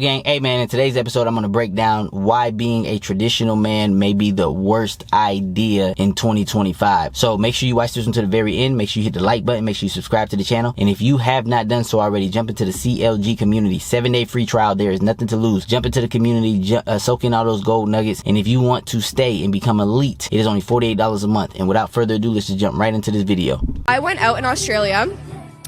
gang? Hey man, in today's episode I'm going to break down why being a traditional man may be the worst idea in 2025. So make sure you watch this until the very end. Make sure you hit the like button. Make sure you subscribe to the channel. And if you have not done so already, jump into the CLG community. 7-day free trial. There is nothing to lose. Jump into the community, soak in all those gold nuggets. And if you want to stay and become elite, it is only $48 a month. And without further ado, let's just jump right into this video. I went out in Australia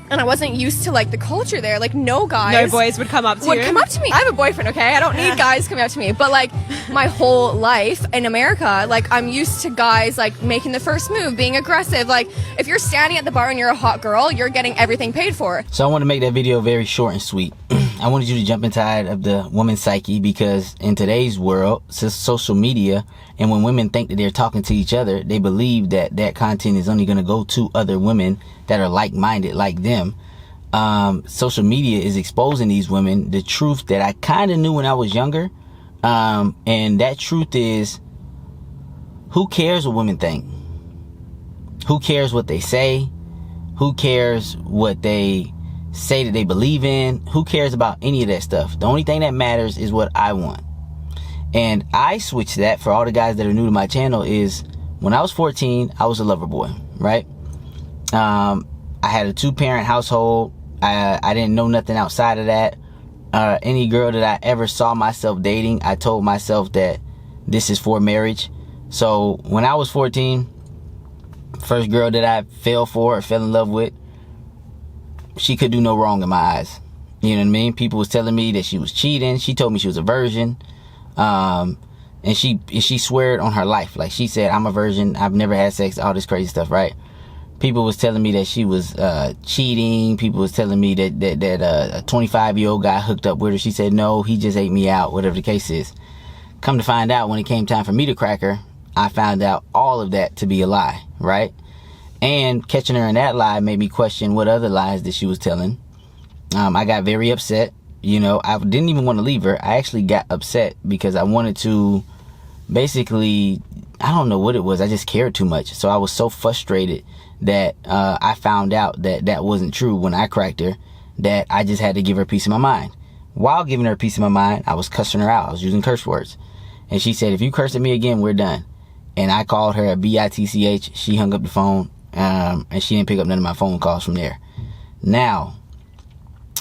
and I wasn't used to like the culture there. Like no boys would come up to you. I have a boyfriend, okay? I don't need guys coming up to me. But like my whole life in America, like I'm used to guys like making the first move, being aggressive. Like if you're standing at the bar and you're a hot girl, you're getting everything paid for. So I want to make that video very short and sweet. I wanted you to jump inside of the woman's psyche because in today's world, social media, and when women think that they're talking to each other, they believe that that content is only going to go to other women that are like-minded like them. Social media is exposing these women the truth that I kind of knew when I was younger. And that truth is, who cares what women think? Who cares what they say? Who cares what they say that they believe in? Who cares about any of that stuff? The only thing that matters is what I want. And I switched that for all the guys that are new to my channel is when I was 14, I was a lover boy, right? I had a 2-parent household. I didn't know nothing outside of that. Any girl that I ever saw myself dating, I told myself that this is for marriage. So when I was 14, first girl that I fell for or fell in love with, she could do no wrong in my eyes. You know what I mean? People was telling me that she was cheating. She told me she was a virgin. And she sweared on her life. Like she said, I'm a virgin. I've never had sex, all this crazy stuff, right? People was telling me that she was cheating. People was telling me that a 25-year-old guy hooked up with her. She said, no, he just ate me out, whatever the case is. Come to find out, when it came time for me to crack her, I found out all of that to be a lie, right? And catching her in that lie made me question what other lies that she was telling. I got very upset. You know, I didn't even want to leave her. I actually got upset because I wanted to basically, I don't know what it was. I just cared too much. So I was so frustrated that I found out that that wasn't true when I cracked her, that I just had to give her a piece of my mind. While giving her a piece of my mind, I was cussing her out. I was using curse words. And she said, if you curse at me again, we're done. And I called her a bitch. She hung up the phone, and she didn't pick up none of my phone calls from there. Now,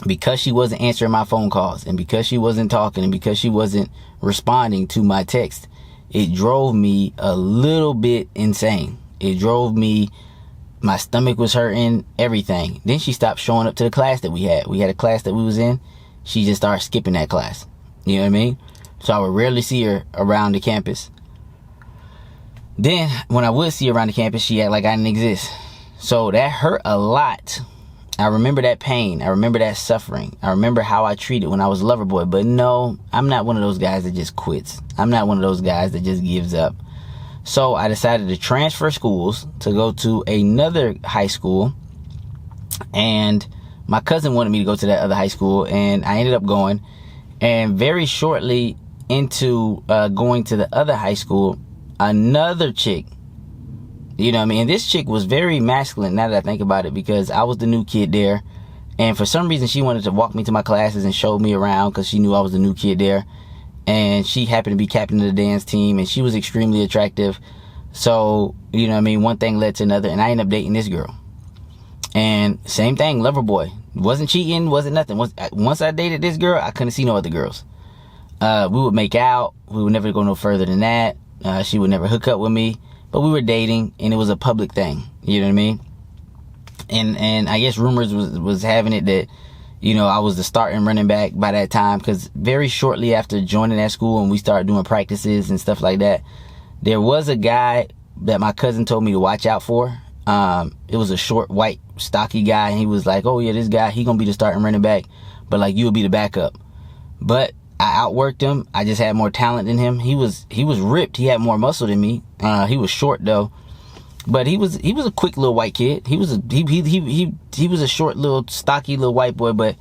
because she wasn't answering my phone calls, and because she wasn't talking, and because she wasn't responding to my text, it drove me a little bit insane. It drove me, my stomach was hurting, everything. Then she stopped showing up to the class that we had. We had a class that we was in. She just started skipping that class. You know what I mean? So I would rarely see her around the campus. Then when I would see her around the campus, she acted like I didn't exist. So that hurt a lot. I remember that pain. I remember that suffering. I remember how I treated when I was a lover boy. But no, I'm not one of those guys that just quits. I'm not one of those guys that just gives up. So I decided to transfer schools to go to another high school. And my cousin wanted me to go to that other high school. And I ended up going. And very shortly into going to the other high school, another chick, you know what I mean? And this chick was very masculine now that I think about it, because I was the new kid there. And for some reason, she wanted to walk me to my classes and show me around because she knew I was the new kid there. And she happened to be captain of the dance team, and she was extremely attractive. So, you know what I mean? One thing led to another, and I ended up dating this girl. And same thing, lover boy. Wasn't cheating, wasn't nothing. Once I dated this girl, I couldn't see no other girls. We would make out. We would never go no further than that. She would never hook up with me. But we were dating, and it was a public thing. You know what I mean? And I guess rumors was having it that, you know, I was the starting running back by that time, because very shortly after joining that school and we started doing practices and stuff like that, there was a guy that my cousin told me to watch out for. It was a short, white, stocky guy, and he was like, oh yeah, this guy, he gonna be the starting running back, but like you'll be the backup. But I outworked him. I just had more talent than him. He was ripped. He had more muscle than me. He was short though, but he was a quick little white kid. He was a short little stocky little white boy, but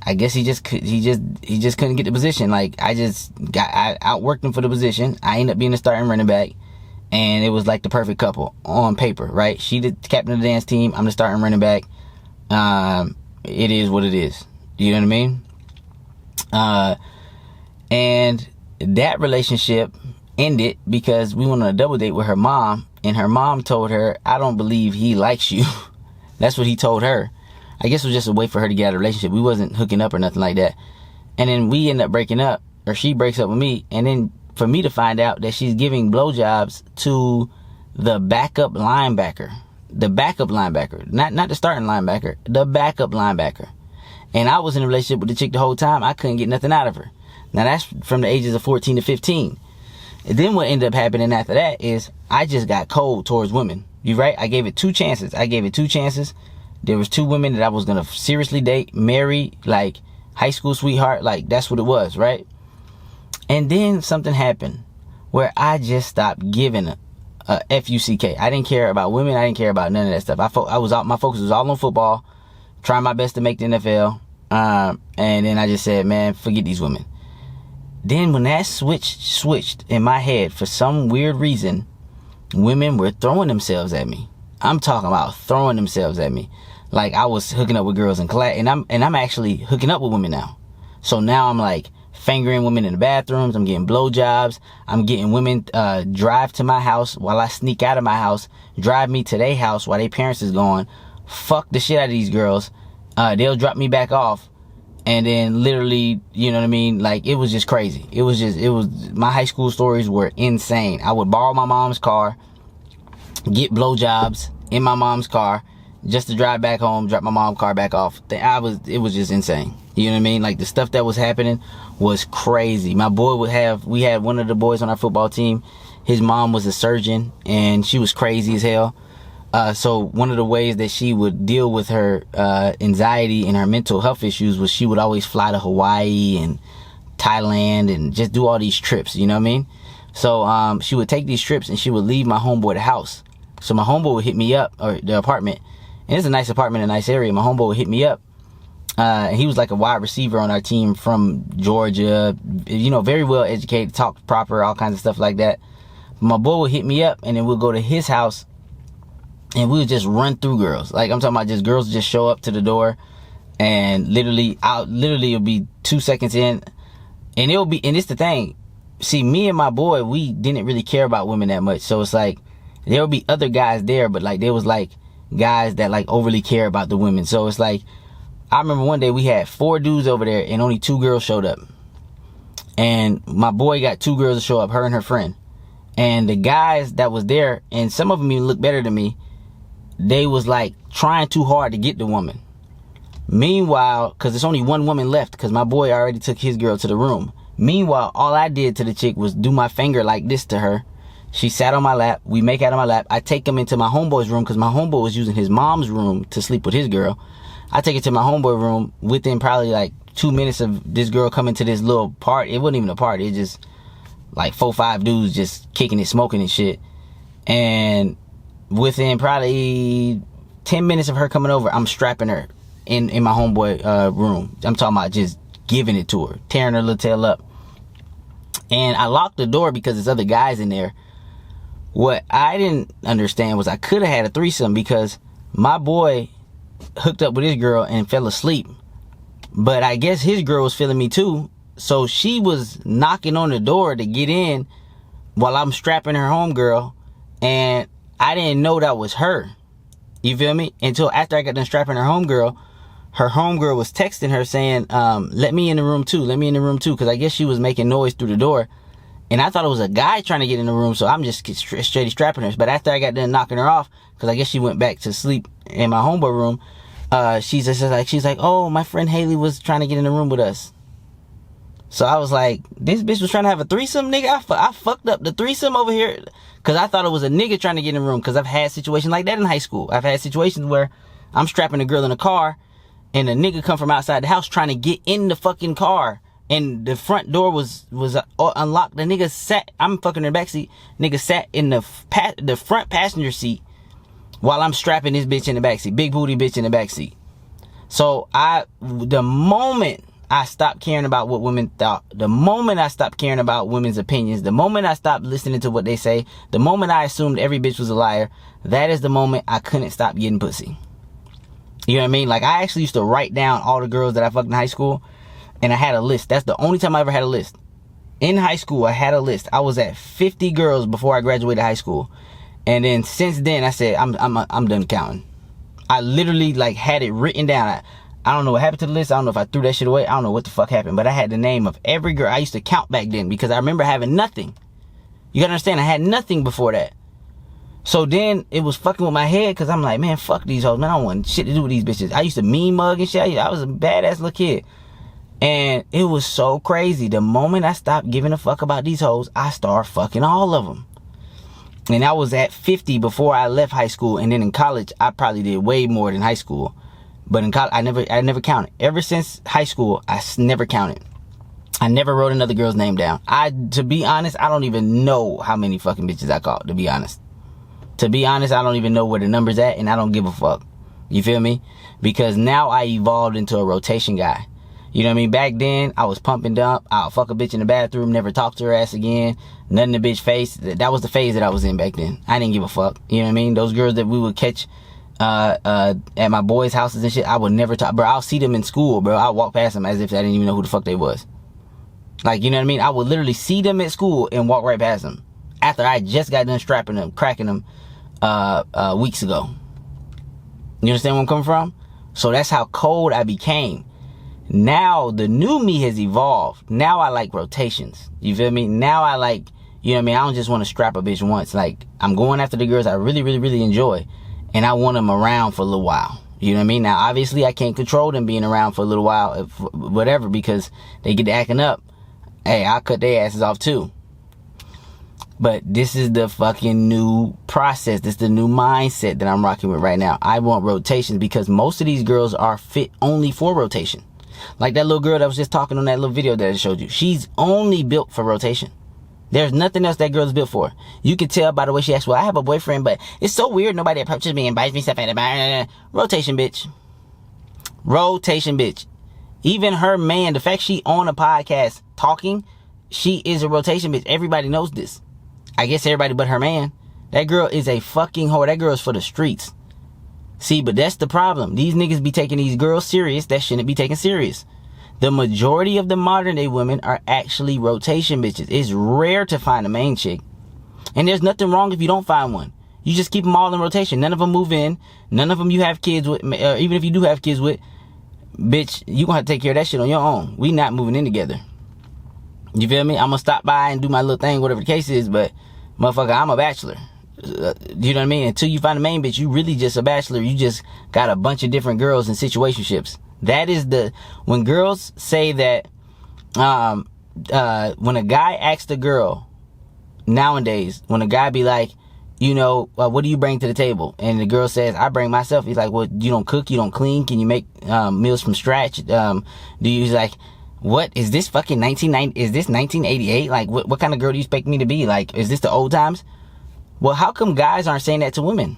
I guess he just couldn't get the position. Like I outworked him for the position. I ended up being the starting running back, and it was like the perfect couple on paper, right? She the captain of the dance team. I'm the starting running back. It is what it is. You know what I mean? And that relationship ended because we went on a double date with her mom, and her mom told her, I don't believe he likes you. That's what he told her. I guess it was just a way for her to get out of the relationship. We wasn't hooking up or nothing like that. And then we end up breaking up, or she breaks up with me, and then for me to find out that she's giving blowjobs to the backup linebacker. The backup linebacker. Not the starting linebacker. The backup linebacker. And I was in a relationship with the chick the whole time. I couldn't get nothing out of her. Now that's from the ages of 14 to 15. And then what ended up happening after that is I just got cold towards women. You right? I gave it 2 chances. There was 2 women that I was going to seriously date, marry, like high school sweetheart. Like that's what it was, right? And then something happened where I just stopped giving a F-U-C-K. I didn't care about women. I didn't care about none of that stuff. My focus was all on football, trying my best to make the NFL. And then I just said, man, forget these women. Then when that switched in my head, for some weird reason, women were throwing themselves at me. I'm talking about throwing themselves at me. Like I was hooking up with girls in class, and I'm actually hooking up with women now. So now I'm like fingering women in the bathrooms. I'm getting blowjobs. I'm getting women drive to my house while I sneak out of my house, drive me to their house while their parents is gone. Fuck the shit out of these girls. They'll drop me back off. And then literally, you know what I mean? Like, it was just crazy. My high school stories were insane. I would borrow my mom's car, get blowjobs in my mom's car, just to drive back home, drop my mom's car back off. It was just insane. You know what I mean? Like, the stuff that was happening was crazy. My boy we had one of the boys on our football team. His mom was a surgeon, and she was crazy as hell. So one of the ways that she would deal with her anxiety and her mental health issues was she would always fly to Hawaii and Thailand and just do all these trips, you know what I mean? So she would take these trips and she would leave my homeboy the house. So my homeboy would hit me up, or the apartment. And it's a nice apartment in a nice area. My homeboy would hit me up. He was like a wide receiver on our team from Georgia, you know, very well educated, talked proper, all kinds of stuff like that. My boy would hit me up, and then we'll go to his house. And we would just run through girls. Like, I'm talking about just girls just show up to the door, and literally it'll be 2 seconds in, and it's the thing. See, me and my boy, we didn't really care about women that much. So it's like, there would be other guys there, but like, there was like guys that like overly care about the women. So it's like, I remember one day we had 4 dudes over there and only 2 girls showed up. And my boy got 2 girls to show up, her and her friend. And the guys that was there, and some of them even looked better than me, they was like trying too hard to get the woman. Meanwhile, because there's only 1 woman left, because my boy already took his girl to the room. Meanwhile, all I did to the chick was do my finger like this to her. She sat on my lap. We make out on my lap. I take him into my homeboy's room, because my homeboy was using his mom's room to sleep with his girl. I take it to my homeboy room. Within probably like 2 minutes of this girl coming to this little party. It wasn't even a party. It just like 4 or 5 dudes just kicking it, smoking and shit. And within probably 10 minutes of her coming over, I'm strapping her in my homeboy room. I'm talking about just giving it to her, tearing her little tail up. And I locked the door because there's other guys in there. What I didn't understand was I could have had a threesome, because my boy hooked up with his girl and fell asleep. But I guess his girl was feeling me too. So she was knocking on the door to get in while I'm strapping her homegirl. And I didn't know that was her. You feel me? Until after I got done strapping her homegirl was texting her saying, let me in the room too. Let me in the room too. Because I guess she was making noise through the door. And I thought it was a guy trying to get in the room. So I'm just straight strapping her. But after I got done knocking her off, because I guess she went back to sleep in my homeboy room, she's like, oh, my friend Haley was trying to get in the room with us. So I was like, this bitch was trying to have a threesome, nigga? I fucked up the threesome over here. Because I thought it was a nigga trying to get in the room. Because I've had situations like that in high school. I've had situations where I'm strapping a girl in a car, and a nigga come from outside the house trying to get in the fucking car. And the front door was unlocked. The nigga sat, I'm fucking in the backseat. Nigga sat in the front passenger seat while I'm strapping this bitch in the backseat. Big booty bitch in the backseat. So the moment I stopped caring about what women thought, the moment I stopped caring about women's opinions, the moment I stopped listening to what they say, the moment I assumed every bitch was a liar, that is the moment I couldn't stop getting pussy. You know what I mean? Like, I actually used to write down all the girls that I fucked in high school. And I had a list. That's the only time I ever had a list. In high school, I had a list. I was at 50 girls before I graduated high school. And then since then, I said, I'm done counting. I literally like had it written down. I don't know what happened to the list. I don't know if I threw that shit away. I don't know what the fuck happened. But I had the name of every girl. I used to count back then because I remember having nothing. You gotta understand, I had nothing before that. So then it was fucking with my head because I'm like, man, fuck these hoes. Man, I don't want shit to do with these bitches. I used to mean mug and shit. I was a badass little kid. And it was so crazy. The moment I stopped giving a fuck about these hoes, I started fucking all of them. And I was at 50 before I left high school. And then in college, I probably did way more than high school. But in college, I never counted. Ever since high school, I never counted. I never wrote another girl's name down. To be honest, I don't even know how many fucking bitches I called, to be honest. To be honest, I don't even know where the number's at, and I don't give a fuck. You feel me? Because now I evolved into a rotation guy. You know what I mean? Back then, I was pumping dump. I'll fuck a bitch in the bathroom, never talk to her ass again. Nothing in the bitch face. That was the phase that I was in back then. I didn't give a fuck. You know what I mean? Those girls that we would catch at my boys' houses and shit, I would never talk. Bro, I'll see them in school, bro. I'll walk past them as if I didn't even know who the fuck they was. Like, you know what I mean? I would literally see them at school and walk right past them. After I just got done strapping them, cracking them weeks ago. You understand where I'm coming from? So that's how cold I became. Now the new me has evolved. Now I like rotations. You feel me? Now I like, you know what I mean? I don't just want to strap a bitch once. Like, I'm going after the girls I really, really, really enjoy. And I want them around for a little while. You know what I mean? Now, obviously, I can't control them being around for a little while, whatever, because they get to acting up. Hey, I'll cut their asses off too. But this is the fucking new process. This is the new mindset that I'm rocking with right now. I want rotations because most of these girls are fit only for rotation. Like that little girl that was just talking on that little video that I showed you. She's only built for rotation. There's nothing else that girl's built for. You can tell by the way she acts. Well, I have a boyfriend, but it's so weird. Nobody approaches me and buys me stuff at the rotation, bitch. Rotation, bitch. Even her man, the fact she on a podcast talking, she is a rotation, bitch. Everybody knows this. I guess everybody but her man. That girl is a fucking whore. That girl's for the streets. See, but that's the problem. These niggas be taking these girls serious that shouldn't be taken serious. The majority of the modern day women are actually rotation bitches. It's rare to find a main chick. And there's nothing wrong if you don't find one. You just keep them all in rotation. None of them move in. None of them you have kids with. Even if you do have kids with, bitch, you gonna have to take care of that shit on your own. We not moving in together. You feel me? I'm gonna stop by and do my little thing, whatever the case is, but motherfucker, I'm a bachelor. You know what I mean? Until you find a main bitch, you really just a bachelor. You just got a bunch of different girls in situationships. That is when girls say that, when a guy asks the girl nowadays, when a guy be like, you know, what do you bring to the table? And the girl says, I bring myself. He's like, well, you don't cook, you don't clean. Can you make, meals from scratch? He's like, what is this fucking 1990? Is this 1988? Like, what kind of girl do you expect me to be? Like, is this the old times? Well, how come guys aren't saying that to women?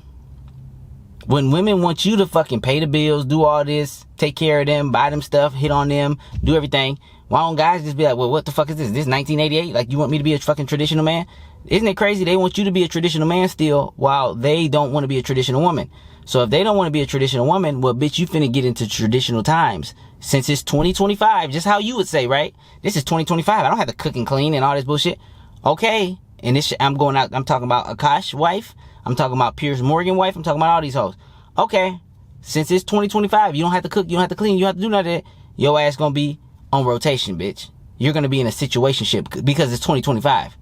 When women want you to fucking pay the bills, do all this, take care of them, buy them stuff, hit on them, do everything, why don't guys just be like, well, what the fuck is this? Is this 1988? Like, you want me to be a fucking traditional man? Isn't it crazy? They want you to be a traditional man still, while they don't want to be a traditional woman. So if they don't want to be a traditional woman, well, bitch, you finna get into traditional times. Since it's 2025, just how you would say, right? This is 2025. I don't have to cook and clean and all this bullshit. Okay. And this shit, I'm talking about Akash wife. I'm talking about Piers Morgan wife. I'm talking about all these hoes. Okay. Since it's 2025, you don't have to cook, you don't have to clean, you don't have to do none of that. Your ass gonna be on rotation, bitch. You're gonna be in a situationship because it's 2025.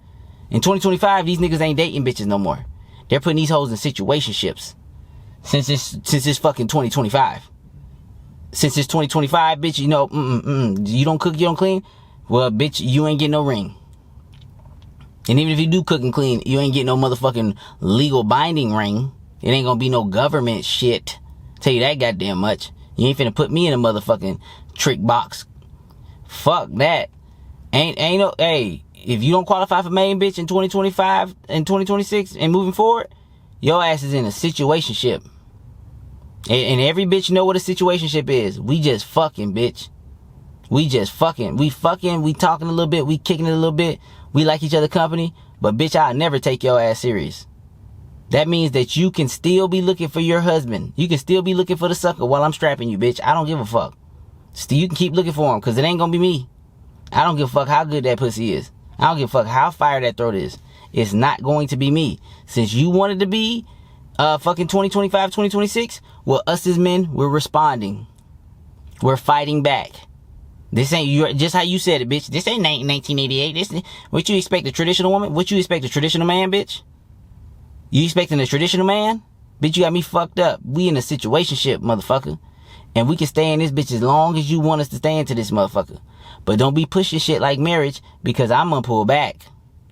In 2025, these niggas ain't dating bitches no more. They're putting these hoes in situationships. Since it's fucking 2025. Since it's 2025, bitch, you know, you don't cook, you don't clean. Well, bitch, you ain't getting no ring. And even if you do cook and clean, you ain't getting no motherfucking legal binding ring. It ain't gonna be no government shit. Tell you that goddamn much. You ain't finna put me in a motherfucking trick box. Fuck that. Ain't no, hey, if you don't qualify for main bitch in 2025 and 2026 and moving forward, your ass is in a situationship. And every bitch know what a situationship is. We just fucking, bitch. We just fucking. We talking a little bit. We kicking it a little bit. We like each other company. But bitch, I'll never take your ass serious. That means that you can still be looking for your husband. You can still be looking for the sucker while I'm strapping you, bitch. I don't give a fuck. Still, you can keep looking for him, because it ain't gonna be me. I don't give a fuck how good that pussy is. I don't give a fuck how fire that throat is. It's not going to be me. Since you wanted to be fucking 2025, 2026, well, us as men, we're responding. We're fighting back. This ain't, you just how you said it, bitch. This ain't 1988. This, what you expect a traditional woman? What you expect a traditional man, bitch? You expecting a traditional man? Bitch, you got me fucked up. We in a situationship, motherfucker. And we can stay in this bitch as long as you want us to stay into this motherfucker. But don't be pushing shit like marriage, because I'm gonna pull back.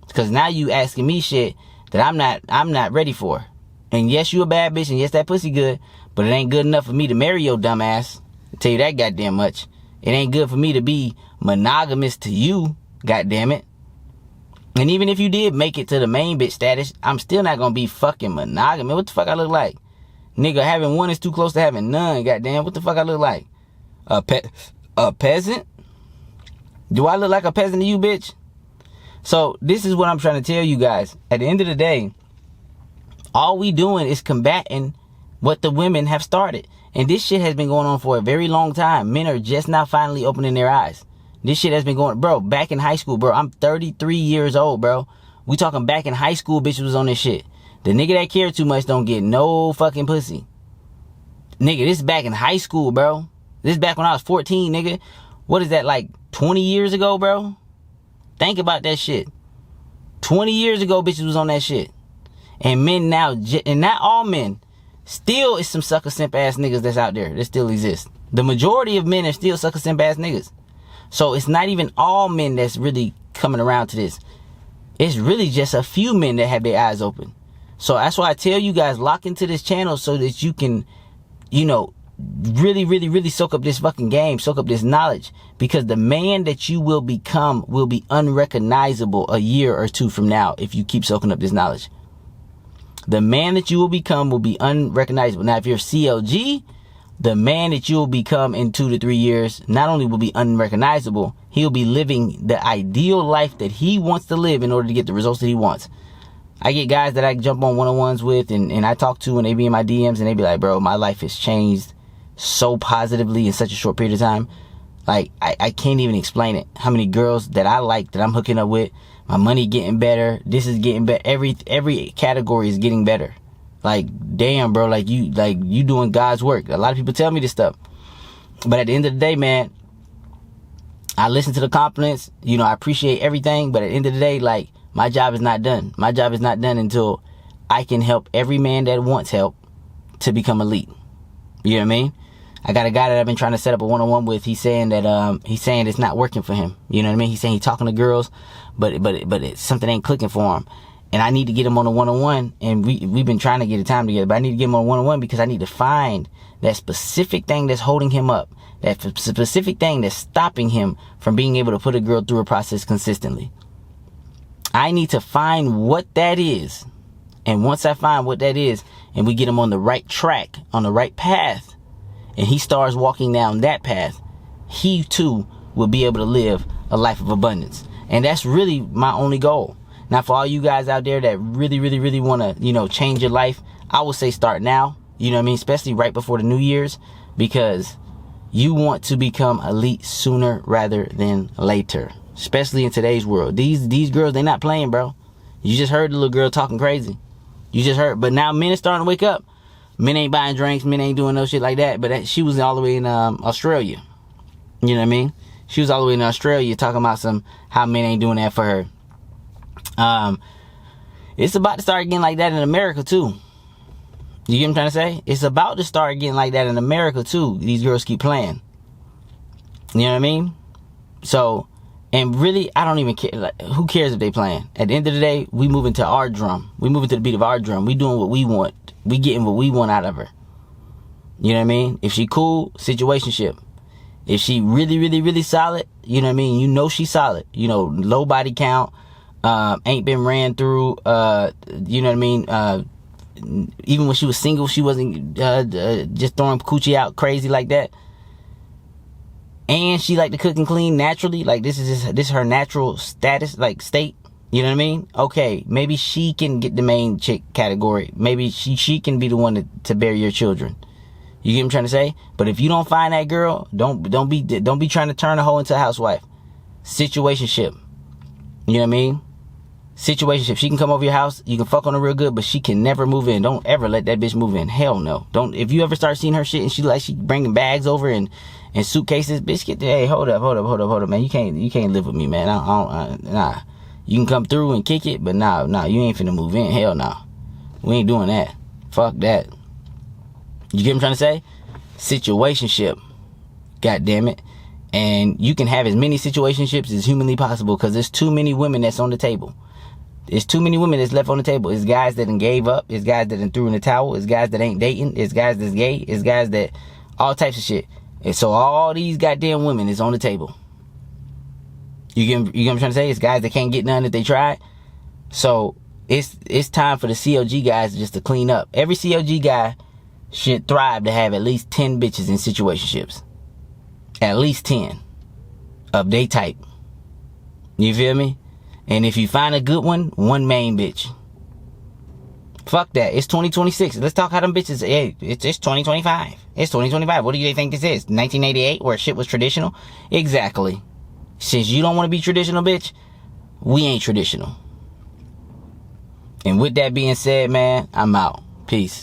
Because now you asking me shit that I'm not ready for. And yes, you a bad bitch, and yes, that pussy good, but it ain't good enough for me to marry your dumb ass. I'll tell you that goddamn much. It ain't good for me to be monogamous to you, goddamn it. And even if you did make it to the main bitch status, I'm still not gonna be fucking monogamous. What the fuck I look like? Nigga, having one is too close to having none, goddamn. What the fuck I look like? A peasant? Do I look like a peasant to you, bitch? So, this is what I'm trying to tell you guys. At the end of the day, all we doing is combating what the women have started. And this shit has been going on for a very long time. Men are just now finally opening their eyes. This shit has been going, bro, back in high school, bro. I'm 33 years old, bro. We talking back in high school, bitches was on this shit. The nigga that cared too much don't get no fucking pussy. Nigga, this is back in high school, bro. This is back when I was 14, nigga. What is that, like 20 years ago, bro? Think about that shit. 20 years ago, bitches was on that shit. And men now, and not all men, still is some sucker simp ass niggas that's out there that still exist. The majority of men are still sucker simp ass niggas. So it's not even all men that's really coming around to this. It's really just a few men that have their eyes open. So that's why I tell you guys, lock into this channel so that you can, you know, really soak up this fucking game, soak up this knowledge. Because the man that you will become will be unrecognizable a year or two from now if you keep soaking up this knowledge. The man that you will become will be unrecognizable. Now, if you're CLG, the man that you'll become in 2 to 3 years not only will be unrecognizable, he'll be living the ideal life that he wants to live in order to get the results that he wants. I get guys that I jump on one-on-ones with and I talk to, and they be in my DMs and they be like, bro, my life has changed so positively in such a short period of time. Like, I can't even explain it. How many girls that I like that I'm hooking up with, my money getting better, this is getting better, every category is getting better. Like, damn, bro, like you doing God's work. A lot of people tell me this stuff. But at the end of the day, man, I listen to the compliments, you know, I appreciate everything, but at the end of the day, like, my job is not done. My job is not done until I can help every man that wants help to become elite. You know what I mean? I got a guy that I've been trying to set up a one-on-one with. He's saying that it's not working for him. You know what I mean? He's saying he's talking to girls, but something ain't clicking for him. And I need to get him on a one-on-one, and we've been trying to get a time together, but I need to get him on a one-on-one because I need to find that specific thing that's holding him up, that specific thing that's stopping him from being able to put a girl through a process consistently. I need to find what that is. And once I find what that is, and we get him on the right track, on the right path, and he starts walking down that path, he too will be able to live a life of abundance. And that's really my only goal. Now, for all you guys out there that really want to, you know, change your life, I would say start now. You know what I mean? Especially right before the New Year's, because you want to become elite sooner rather than later. Especially in today's world. These girls, they not playing, bro. You just heard the little girl talking crazy. You just heard. But now men are starting to wake up. Men ain't buying drinks. Men ain't doing no shit like that. But she was all the way in Australia. You know what I mean? She was all the way in Australia talking about how men ain't doing that for her. It's about to start getting like that in America too. You get what I'm trying to say? It's about to start getting like that in America too. These girls keep playing. You know what I mean? So, and really, I don't even care. Like, who cares if they playing? At the end of the day, we moving to our drum. We moving to the beat of our drum. We doing what we want. We getting what we want out of her. You know what I mean? If she cool, situationship. If she really solid, you know what I mean? You know she's solid. You know, low body count, ain't been ran through, you know what I mean? Even when she was single, she wasn't just throwing coochie out crazy like that. And she like to cook and clean naturally. Like, this is her natural status, like state. You know what I mean? Okay, maybe she can get the main chick category. Maybe she can be the one to bear your children. You get what I'm trying to say? But if you don't find that girl, don't be trying to turn a hoe into a housewife. Situationship. You know what I mean? Situationship. She can come over your house, you can fuck on her real good, but she can never move in. Don't ever let that bitch move in. Hell no. Don't. If you ever start seeing her shit and she bringing bags over and suitcases, bitch, hey, hold up, man. You can't live with me, man. Nah. You can come through and kick it, but nah, you ain't finna move in. Hell no. We ain't doing that. Fuck that. You get what I'm trying to say? Situationship. God damn it. And you can have as many situationships as humanly possible, because there's too many women that's on the table. There's too many women that's left on the table. It's guys that done gave up. It's guys that done threw in the towel. It's guys that ain't dating. It's guys that's gay. It's guys that... all types of shit. And so all these goddamn women is on the table. You get what I'm trying to say? It's guys that can't get none if they try. So it's time for the COG guys just to clean up. Every COG guy should thrive to have at least 10 bitches in situationships. At least 10 of they type. You feel me? And if you find a good one main bitch. Fuck that. It's 2026. Let's talk how them bitches... Hey, it's 2025. It's 2025. What do you think this is? 1988 where shit was traditional? Exactly. Since you don't want to be traditional, bitch, we ain't traditional. And with that being said, man, I'm out. Peace.